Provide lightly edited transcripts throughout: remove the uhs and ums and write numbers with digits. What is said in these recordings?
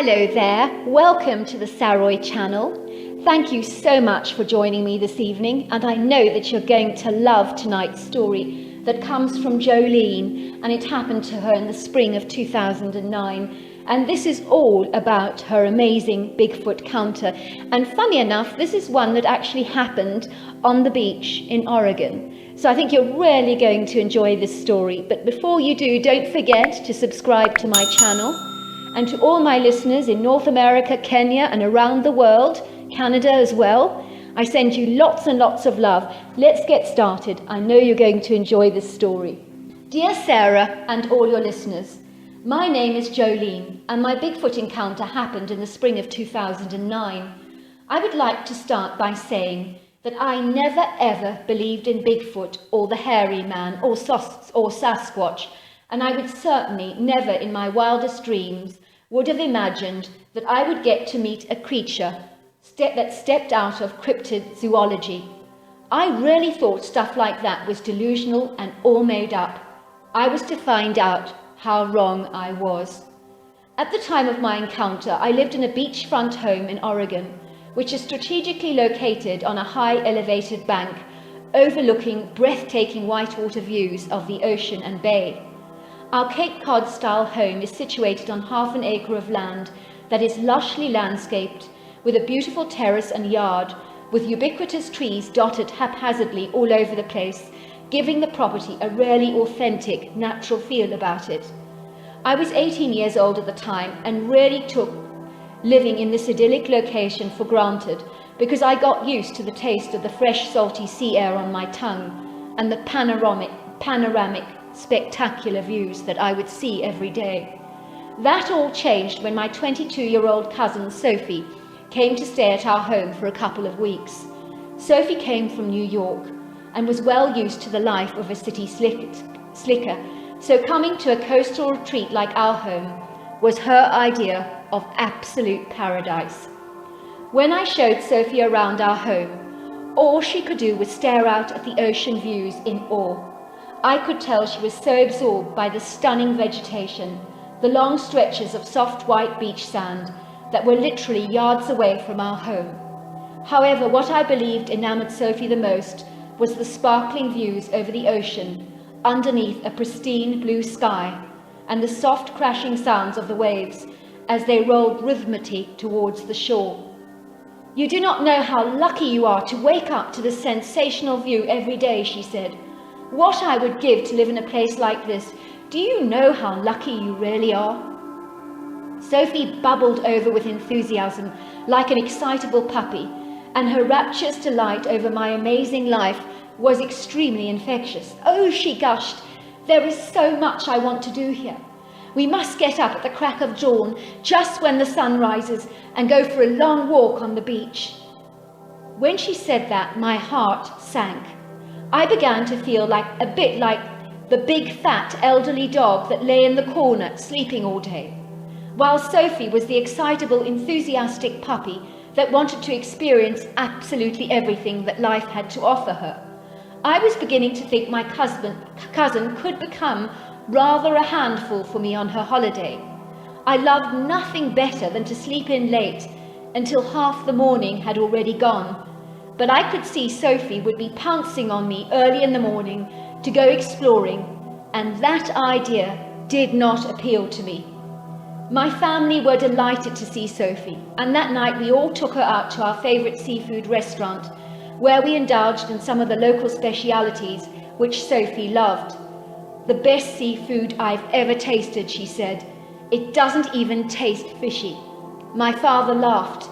Hello there, welcome to the Saroy channel. Thank you so much for joining me this evening, and I know that you're going to love tonight's story that comes from Jolene, and it happened to her in the spring of 2009. And this is all about her amazing Bigfoot counter. And funny enough, this is one that actually happened on the beach in Oregon. So I think you're really going to enjoy this story. But before you do, don't forget to subscribe to my channel. And to all my listeners in North America, Kenya, and around the world, Canada as well, I send you lots and lots of love. Let's get started. I know you're going to enjoy this story. Dear Sarah and all your listeners, my name is Jolene, and my Bigfoot encounter happened in the spring of 2009. I would like to start by saying that I never ever believed in Bigfoot or the hairy man or Sasquatch, and I would certainly never in my wildest dreams would have imagined that I would get to meet a creature that stepped out of cryptid zoology. I really thought stuff like that was delusional and all made up. I was to find out how wrong I was. At the time of my encounter, I lived in a beachfront home in Oregon, which is strategically located on a high elevated bank overlooking breathtaking whitewater views of the ocean and bay. Our Cape Cod style home is situated on half an acre of land that is lushly landscaped with a beautiful terrace and yard with ubiquitous trees dotted haphazardly all over the place, giving the property a really authentic, natural feel about it. I was 18 years old at the time and really took living in this idyllic location for granted because I got used to the taste of the fresh, salty sea air on my tongue and the panoramic, spectacular views that I would see every day. That all changed when my 22-year-old cousin Sophie came to stay at our home for a couple of weeks. Sophie came from New York and was well used to the life of a city slicker, so coming to a coastal retreat like our home was her idea of absolute paradise. When I showed Sophie around our home, all she could do was stare out at the ocean views in awe. I could tell she was so absorbed by the stunning vegetation, the long stretches of soft white beach sand that were literally yards away from our home. However, what I believed enamored Sophie the most was the sparkling views over the ocean underneath a pristine blue sky and the soft crashing sounds of the waves as they rolled rhythmically towards the shore. You do not know how lucky you are to wake up to this sensational view every day, she said. What I would give to live in a place like this. Do you know how lucky you really are? Sophie bubbled over with enthusiasm like an excitable puppy, and her rapturous delight over my amazing life was extremely infectious. Oh, she gushed, there is so much I want to do here. We must get up at the crack of dawn, just when the sun rises, and go for a long walk on the beach. When she said that, my heart sank. I began to feel a bit like the big, fat, elderly dog that lay in the corner sleeping all day, while Sophie was the excitable, enthusiastic puppy that wanted to experience absolutely everything that life had to offer her. I was beginning to think my cousin could become rather a handful for me on her holiday. I loved nothing better than to sleep in late until half the morning had already gone, but I could see Sophie would be pouncing on me early in the morning to go exploring, and that idea did not appeal to me. My family were delighted to see Sophie, and that night we all took her out to our favourite seafood restaurant, where we indulged in some of the local specialities which Sophie loved. The best seafood I've ever tasted, she said. It doesn't even taste fishy. My father laughed.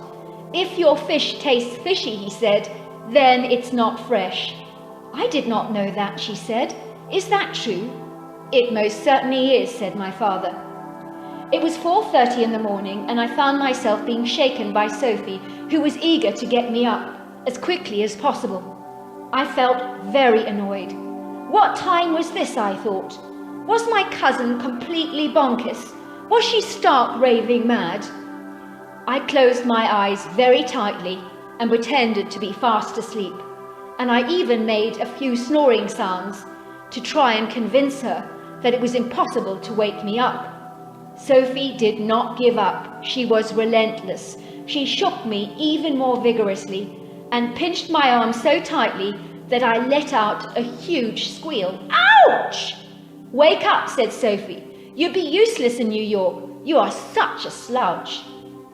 If your fish tastes fishy, he said, then it's not fresh. I did not know that, she said. Is that true? It most certainly is, said my father. It was 4:30 in the morning, and I found myself being shaken by Sophie, who was eager to get me up as quickly as possible. I felt very annoyed. What time was this, I thought? Was my cousin completely bonkers? Was she stark raving mad? I closed my eyes very tightly and pretended to be fast asleep, and I even made a few snoring sounds to try and convince her that it was impossible to wake me up. Sophie did not give up. She was relentless. She shook me even more vigorously and pinched my arm so tightly that I let out a huge squeal. Ouch! Wake up, said Sophie. You'd be useless in New York. You are such a slouch.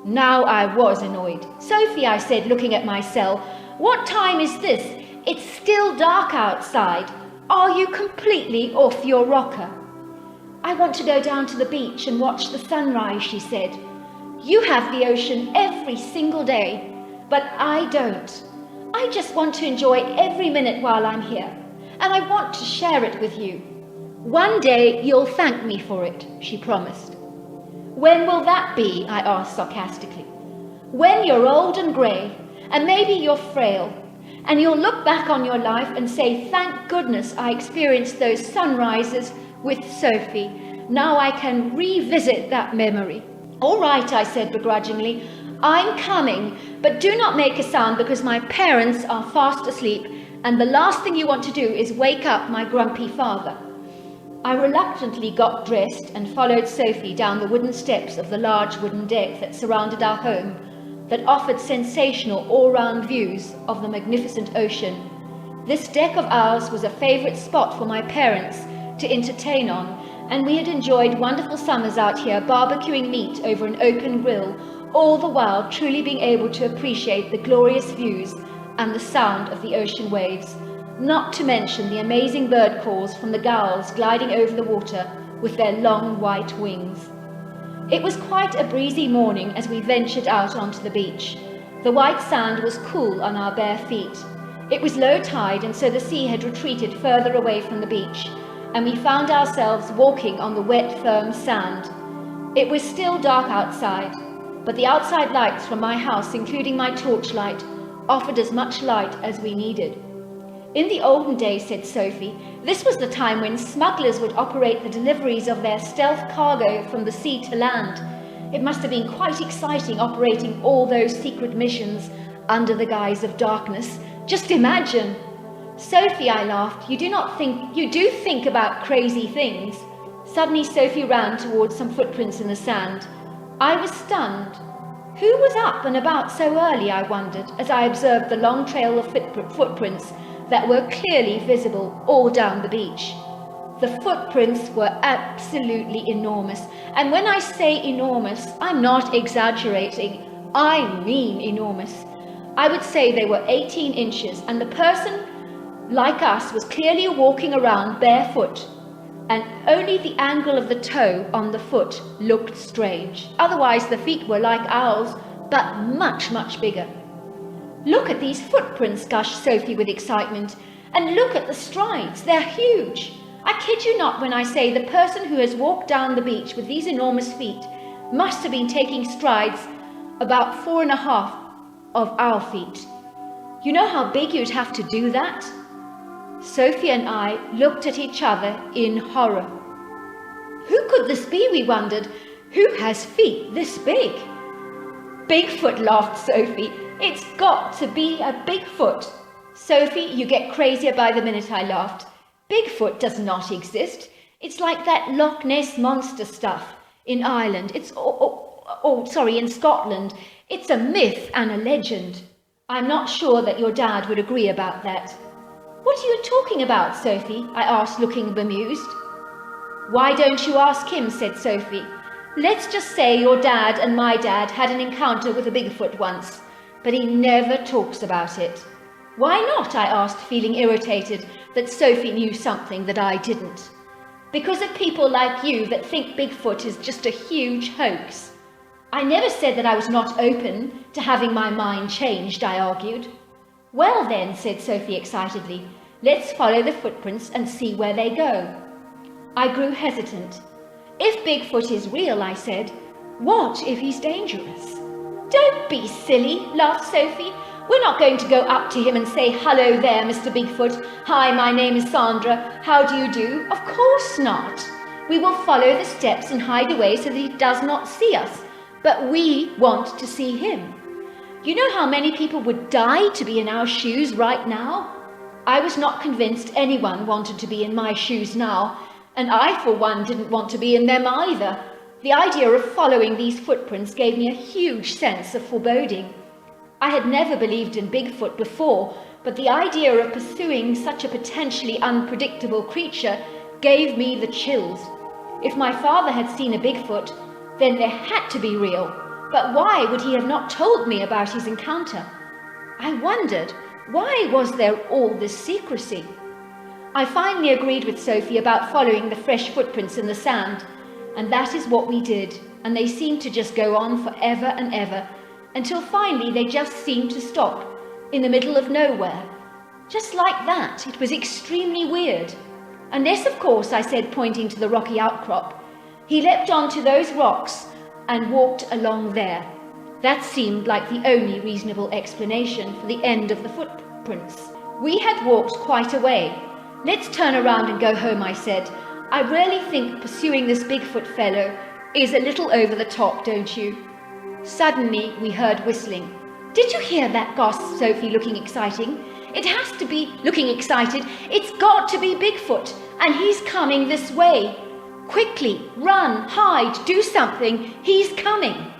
Now I was annoyed. Sophie, I said, looking at my cell, what time is this? It's still dark outside. Are you completely off your rocker? I want to go down to the beach and watch the sunrise, she said. You have the ocean every single day, but I don't. I just want to enjoy every minute while I'm here, and I want to share it with you. One day you'll thank me for it, she promised. When will that be? I asked sarcastically. When you're old and grey, and maybe you're frail, and you'll look back on your life and say, thank goodness I experienced those sunrises with Sophie. Now I can revisit that memory. All right, I said begrudgingly. I'm coming, but do not make a sound because my parents are fast asleep, and the last thing you want to do is wake up my grumpy father. I reluctantly got dressed and followed Sophie down the wooden steps of the large wooden deck that surrounded our home, that offered sensational all-round views of the magnificent ocean. This deck of ours was a favourite spot for my parents to entertain on, and we had enjoyed wonderful summers out here barbecuing meat over an open grill, all the while truly being able to appreciate the glorious views and the sound of the ocean waves, not to mention the amazing bird calls from the gulls gliding over the water with their long white wings. It was quite a breezy morning as we ventured out onto the beach. The white sand was cool on our bare feet. It was low tide, and so the sea had retreated further away from the beach, and we found ourselves walking on the wet, firm sand. It was still dark outside, but the outside lights from my house, including my torchlight, offered as much light as we needed. In the olden days, said Sophie, this was the time when smugglers would operate the deliveries of their stealth cargo from the sea to land. It must have been quite exciting operating all those secret missions under the guise of darkness. Just imagine. Sophie, I laughed, you do think about crazy things. Suddenly Sophie ran towards some footprints in the sand. I was stunned. Who was up and about so early, I wondered, as I observed the long trail of footprints that were clearly visible all down the beach. The footprints were absolutely enormous, and when I say enormous, I'm not exaggerating. I mean enormous. I would say they were 18 inches, and the person, like us, was clearly walking around barefoot, and only the angle of the toe on the foot looked strange. Otherwise, the feet were like owls, but much, much bigger. Look at these footprints, gushed Sophie with excitement, and look at the strides. They're huge. I kid you not when I say the person who has walked down the beach with these enormous feet must have been taking strides about 4.5 of our feet. You know how big you'd have to do that? Sophie and I looked at each other in horror. Who could this be, we wondered? Who has feet this big? Bigfoot, laughed Sophie. It's got to be a Bigfoot. Sophie, you get crazier by the minute, I laughed. Bigfoot does not exist. It's like that Loch Ness monster stuff in Ireland. In Scotland. It's a myth and a legend. I'm not sure that your dad would agree about that. What are you talking about, Sophie? I asked, looking bemused. Why don't you ask him, said Sophie. Let's just say your dad and my dad had an encounter with a Bigfoot once, but he never talks about it. Why not? I asked, feeling irritated that Sophie knew something that I didn't. Because of people like you that think Bigfoot is just a huge hoax. I never said that I was not open to having my mind changed, I argued. Well then, said Sophie excitedly, let's follow the footprints and see where they go. I grew hesitant. If Bigfoot is real, I said, what if he's dangerous? Don't be silly, laughed Sophie. We're not going to go up to him and say, hello there, Mr. Bigfoot. Hi, my name is Sandra. How do you do? Of course not. We will follow the steps and hide away so that he does not see us. But we want to see him. You know how many people would die to be in our shoes right now? I was not convinced anyone wanted to be in my shoes now, and I, for one, didn't want to be in them either. The idea of following these footprints gave me a huge sense of foreboding. I had never believed in Bigfoot before, but the idea of pursuing such a potentially unpredictable creature gave me the chills. If my father had seen a Bigfoot, then they had to be real. But why would he have not told me about his encounter? I wondered, why was there all this secrecy? I finally agreed with Sophie about following the fresh footprints in the sand, and that is what we did, and they seemed to just go on forever and ever, until finally they just seemed to stop in the middle of nowhere. Just like that. It was extremely weird. Unless, of course, I said, pointing to the rocky outcrop, he leapt onto those rocks and walked along there. That seemed like the only reasonable explanation for the end of the footprints. We had walked quite a way. Let's turn around and go home, I said. I really think pursuing this Bigfoot fellow is a little over the top, don't you? Suddenly we heard whistling. Did you hear that? Gasped Sophie, looking exciting. It has to be looking excited. It's got to be Bigfoot, and he's coming this way. Quickly, run, hide, do something. He's coming.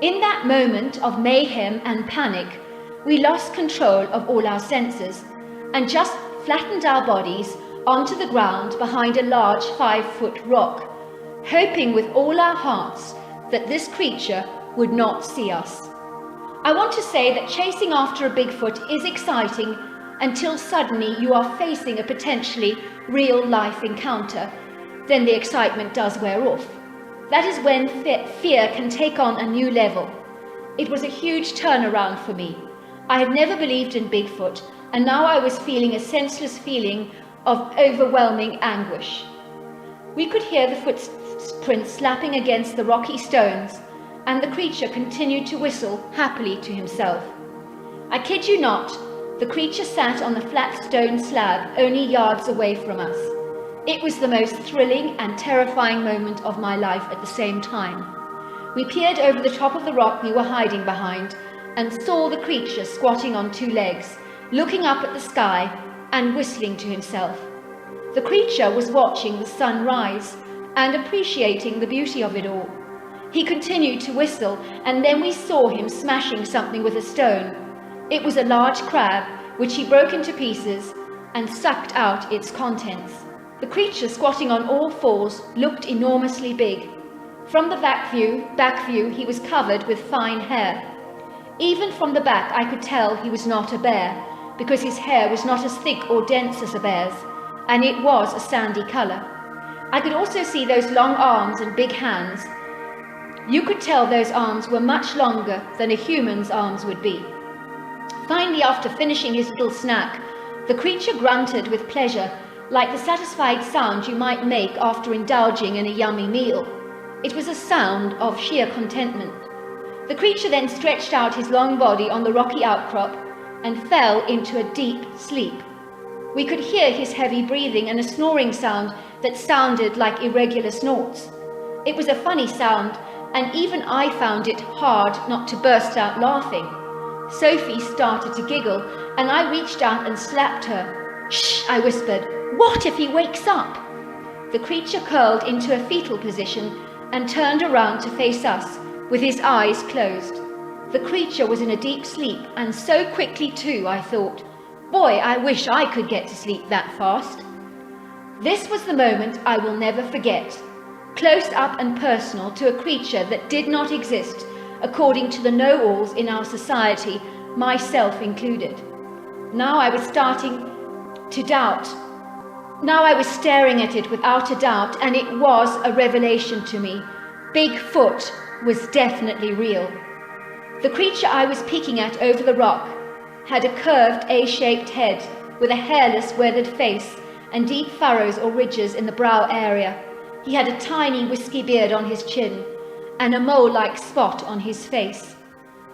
In that moment of mayhem and panic, we lost control of all our senses and just flattened our bodies onto the ground behind a large 5-foot rock, hoping with all our hearts that this creature would not see us. I want to say that chasing after a Bigfoot is exciting until suddenly you are facing a potentially real-life encounter. Then the excitement does wear off. That is when fear can take on a new level. It was a huge turnaround for me. I had never believed in Bigfoot, and now I was feeling a senseless feeling of overwhelming anguish. We could hear the footprints slapping against the rocky stones, and the creature continued to whistle happily to himself. I kid you not, the creature sat on the flat stone slab only yards away from us. It was the most thrilling and terrifying moment of my life at the same time. We peered over the top of the rock we were hiding behind and saw the creature squatting on 2 legs, looking up at the sky and whistling to himself. The creature was watching the sun rise and appreciating the beauty of it all. He continued to whistle, and then we saw him smashing something with a stone. It was a large crab, which he broke into pieces and sucked out its contents. The creature, squatting on all fours, looked enormously big. From the back view, he was covered with fine hair. Even from the back, I could tell he was not a bear, because his hair was not as thick or dense as a bear's, and it was a sandy color. I could also see those long arms and big hands. You could tell those arms were much longer than a human's arms would be. Finally, after finishing his little snack, the creature grunted with pleasure, like the satisfied sound you might make after indulging in a yummy meal. It was a sound of sheer contentment. The creature then stretched out his long body on the rocky outcrop and fell into a deep sleep. We could hear his heavy breathing and a snoring sound that sounded like irregular snorts. It was a funny sound, and even I found it hard not to burst out laughing. Sophie started to giggle, and I reached out and slapped her. "Shh," I whispered. "What if he wakes up?" The creature curled into a fetal position and turned around to face us, with his eyes closed. The creature was in a deep sleep, and so quickly too, I thought. Boy, I wish I could get to sleep that fast. This was the moment I will never forget. Close up and personal to a creature that did not exist, according to the know-alls in our society, myself included. Now I was starting to doubt. Now I was staring at it without a doubt, and it was a revelation to me. Bigfoot was definitely real. The creature I was peeking at over the rock had a curved A-shaped head with a hairless, weathered face and deep furrows or ridges in the brow area. He had a tiny whiskey beard on his chin and a mole-like spot on his face.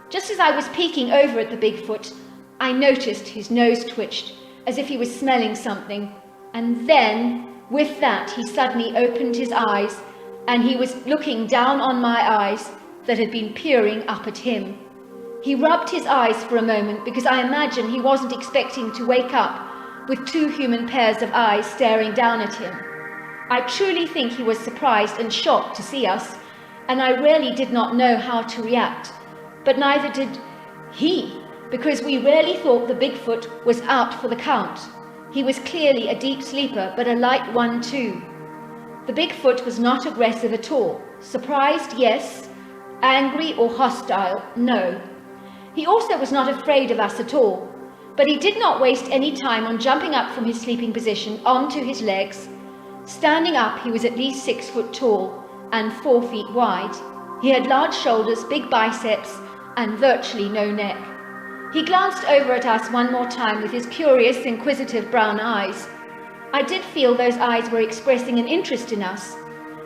Just as I was peeking over at the Bigfoot, I noticed his nose twitched as if he was smelling something, and then, with that, he suddenly opened his eyes, and he was looking down on my eyes that had been peering up at him. He rubbed his eyes for a moment because I imagine he wasn't expecting to wake up with 2 human pairs of eyes staring down at him. I truly think he was surprised and shocked to see us, and I really did not know how to react. But neither did he, because we really thought the Bigfoot was out for the count. He was clearly a deep sleeper, but a light one too. The Bigfoot was not aggressive at all. Surprised, yes. Angry or hostile, no. He also was not afraid of us at all, but he did not waste any time on jumping up from his sleeping position onto his legs. Standing up, he was at least 6 foot tall and 4 feet wide. He had large shoulders, big biceps, and virtually no neck. He glanced over at us one more time with his curious, inquisitive brown eyes. I did feel those eyes were expressing an interest in us,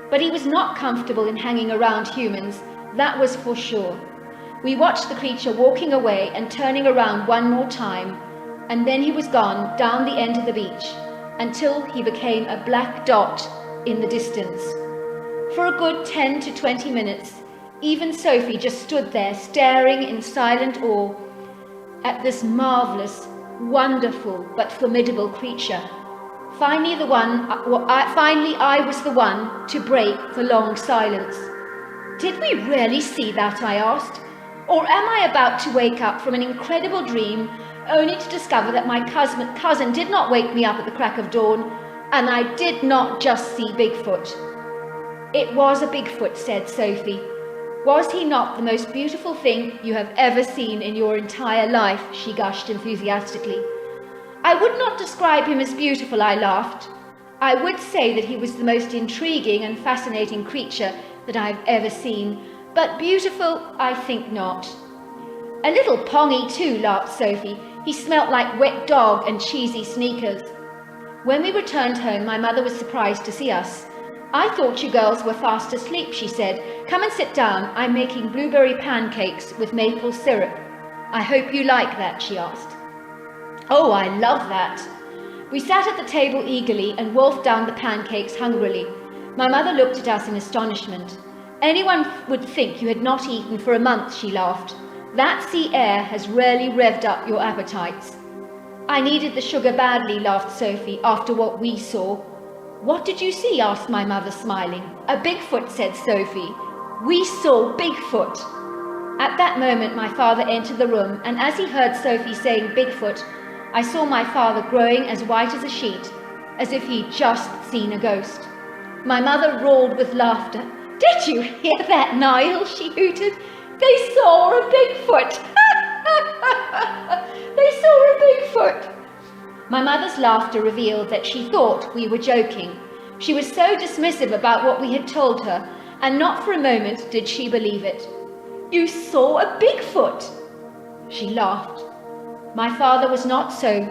but he was not comfortable in hanging around humans, that was for sure. We watched the creature walking away and turning around one more time, and then he was gone down the end of the beach until he became a black dot in the distance. For a good 10 to 20 minutes, even Sophie just stood there staring in silent awe at this marvelous, wonderful, but formidable creature. Finally, I was the one to break the long silence. Did we really see that, I asked? Or am I about to wake up from an incredible dream only to discover that my cousin did not wake me up at the crack of dawn and I did not just see Bigfoot? It was a Bigfoot, said Sophie. Was he not the most beautiful thing you have ever seen in your entire life? She gushed enthusiastically. I would not describe him as beautiful, I laughed. I would say that he was the most intriguing and fascinating creature that I have ever seen, but beautiful, I think not. A little pongy too, laughed Sophie. He smelt like wet dog and cheesy sneakers. When we returned home, my mother was surprised to see us. I thought you girls were fast asleep, she said. Come and sit down. I'm making blueberry pancakes with maple syrup. I hope you like that, she asked. Oh, I love that. We sat at the table eagerly and wolfed down the pancakes hungrily. My mother looked at us in astonishment. Anyone would think you had not eaten for a month, she laughed. That sea air has really revved up your appetites. I needed the sugar badly, laughed Sophie, after what we saw. What did you see? Asked my mother, smiling. A Bigfoot, said Sophie. We saw Bigfoot. At that moment, my father entered the room, and as he heard Sophie saying Bigfoot, I saw my father growing as white as a sheet, as if he'd just seen a ghost. My mother roared with laughter. Did you hear that, Niall? She hooted. They saw a Bigfoot. They saw a Bigfoot. My mother's laughter revealed that she thought we were joking. She was so dismissive about what we had told her, and not for a moment did she believe it. You saw a Bigfoot. She laughed. My father was not so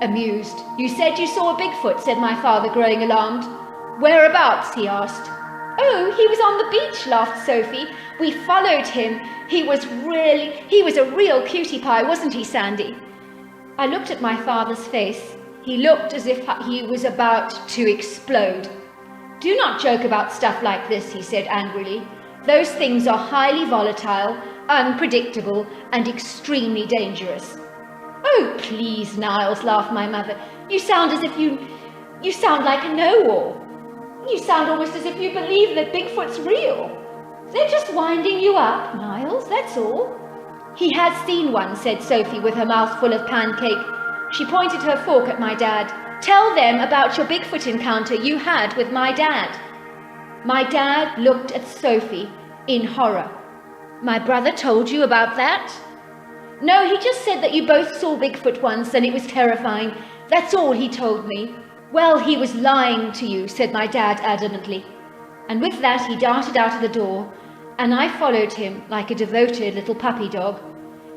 amused. You said you saw a Bigfoot, said my father, growing alarmed. Whereabouts? He asked. Oh, he was on the beach, laughed Sophie. We followed him. He was a real cutie pie, wasn't he, Sandy? I looked at my father's face. He looked as if he was about to explode. Do not joke about stuff like this, he said angrily. Those things are highly volatile, unpredictable, and extremely dangerous. Oh, please, Niles, laughed my mother. You sound like a know-all. You sound almost as if you believe that Bigfoot's real. They're just winding you up, Niles, that's all. He has seen one, said Sophie with her mouth full of pancake. She pointed her fork at my dad. Tell them about your Bigfoot encounter you had with my dad. My dad looked at Sophie in horror. My brother told you about that? No, he just said that you both saw Bigfoot once and it was terrifying. That's all he told me. Well, he was lying to you, said my dad adamantly. And with that he darted out of the door, and I followed him like a devoted little puppy dog.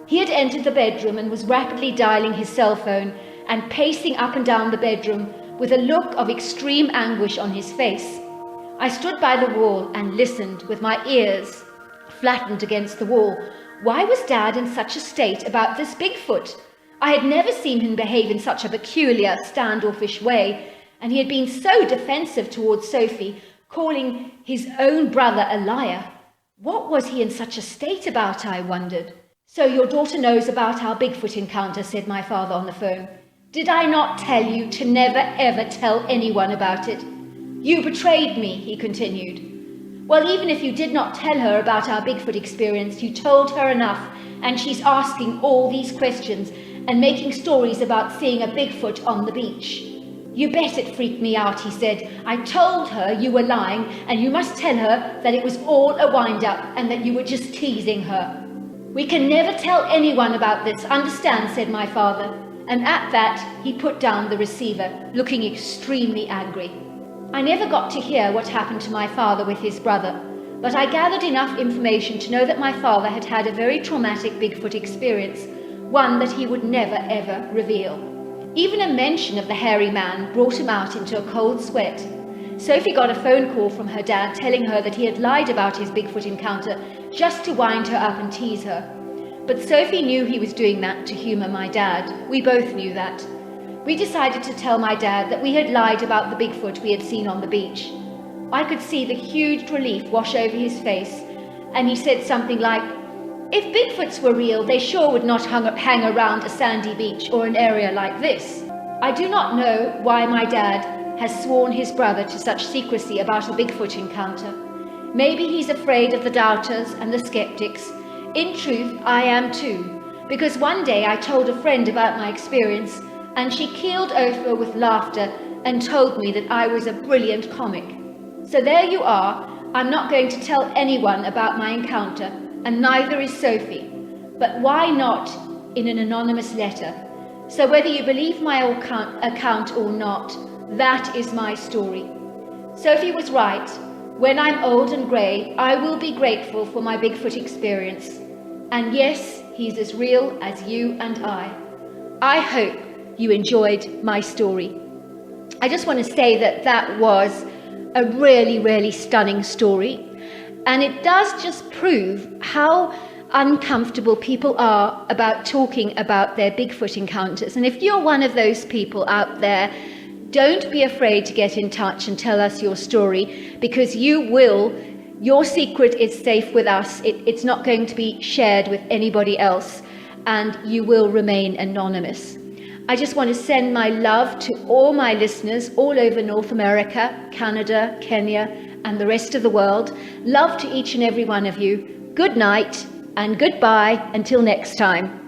He had entered the bedroom and was rapidly dialing his cell phone and pacing up and down the bedroom with a look of extreme anguish on his face. I stood by the wall and listened with my ears flattened against the wall. Why was Dad in such a state about this Bigfoot? I had never seen him behave in such a peculiar, standoffish way, and he had been so defensive towards Sophie, calling his own brother a liar. What was he in such a state about, I wondered. So your daughter knows about our Bigfoot encounter, said my father on the phone. Did I not tell you to never ever tell anyone about it? You betrayed me, he continued. Well, even if you did not tell her about our Bigfoot experience, you told her enough, and she's asking all these questions and making stories about seeing a Bigfoot on the beach. You bet it freaked me out, he said. I told her you were lying, and you must tell her that it was all a wind-up and that you were just teasing her. We can never tell anyone about this, understand, said my father. And at that, he put down the receiver, looking extremely angry. I never got to hear what happened to my father with his brother, but I gathered enough information to know that my father had had a very traumatic Bigfoot experience, one that he would never ever reveal. Even a mention of the hairy man brought him out into a cold sweat. Sophie got a phone call from her dad telling her that he had lied about his Bigfoot encounter just to wind her up and tease her. But Sophie knew he was doing that to humour my dad. We both knew that. We decided to tell my dad that we had lied about the Bigfoot we had seen on the beach. I could see the huge relief wash over his face, and he said something like, "If Bigfoots were real, they sure would not hang around a sandy beach or an area like this." I do not know why my dad has sworn his brother to such secrecy about a Bigfoot encounter. Maybe he's afraid of the doubters and the skeptics. In truth, I am too, because one day I told a friend about my experience, and she keeled over with laughter and told me that I was a brilliant comic. So there you are. I'm not going to tell anyone about my encounter, and neither is Sophie. But why not in an anonymous letter? So whether you believe my account or not, that is my story. Sophie was right. When I'm old and grey, I will be grateful for my Bigfoot experience. And yes, he's as real as you and I. I hope you enjoyed my story. I just want to say that that was a really, really stunning story. And it does just prove how uncomfortable people are about talking about their Bigfoot encounters. And if you're one of those people out there, don't be afraid to get in touch and tell us your story, because your secret is safe with us. It's not going to be shared with anybody else, and you will remain anonymous. I just want to send my love to all my listeners all over North America, Canada, Kenya, and the rest of the world. Love to each and every one of you. Good night and goodbye until next time.